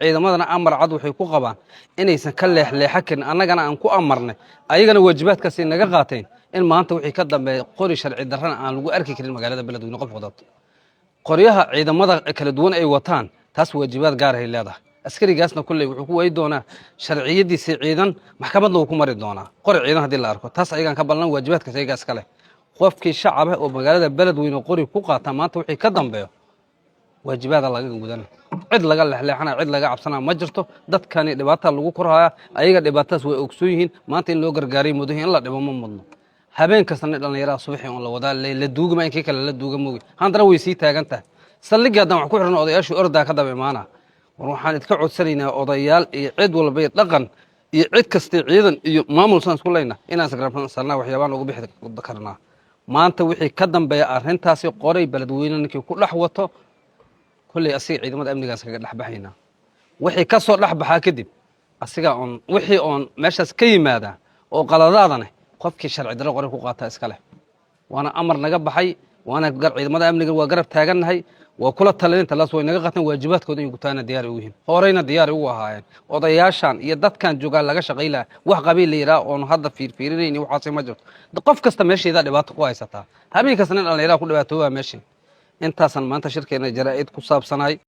ciidamadana amar cad waxay ku qabaan inaysan ka leexleexa karin annagana aan ku amarnay ayagana waajibaadkaasi naga qaateen in maanta wixii ka dambeeya qori sharci darrana aan lagu arki karin magaalada beledweyne qof wadato qoryaha ciidamada kala duwan ay wataan taas waajibaad gaar ah ay leedahay askarigaasna kulley wuxuu ku way doonaa sharciyadiisa ciidan maxkamadna uu ku mari doonaa qori ciidan haddii la arko taas ayagaan ka ballan waajibaadkaas ayagaas kale qofkii shacab ah oo magaalada beledweyne qori ku qaata maanta wixii ka dambeeyo waajibaada laga gudan cid laga leexleexana cid laga cabsana ma jirto dadkani dhibaato lagu korhaya ayaga dhibaatadaas way ogsoon yihiin maanta in loo gargaaray mudahin in la dhibo ma mudno habeen kastana dhalinyarada subaxii on la wadaa la duugama inkii kale la duuga moogi haddana way sii taagan tahay saldhigii haddaan wax ku xidhan odayaashii ordaa ka daba imaana war waxaan idka codsanaynaa odayaal iyo cid walba iyo dhaqan iyo cid kastay ciidan iyo maamul saan isku leyna inaan sagrabsanaa waxyaabaan ugu bixi karnaa maanta wixii ka dambeeya arrintaasi qoray beledweyne ninkii ku dhex wato kulley asiga ciidamada amnigaas kaga dhex baxaynaa wixii ka soo dhex baxaa kadib asiga oon wixii oon meeshaas ka yimaada oo qaladaadane qofkii sharci darro qoray ku qaataa iska leh waana amar naga baxay waana ciidamada amniga waa garab taagannahay waa kula talinta laas way naga qaateen waajibaadkooda inay gutaana diyaar u yihiin horeyna diyaar ugu ahaayeen odayaashan iyo dadkan joogaa laga shaqaylaa wax qabiil la yidhaah oon hadda fiirfiirinayn waxaasi ma jirto qof kasta meesheedaa dhibaato ku haysataa habeen kasta nin dhallinyaraha ku dhibaatooba meeshii intaasan maanta shirkeena jaraa'id ku saabsanay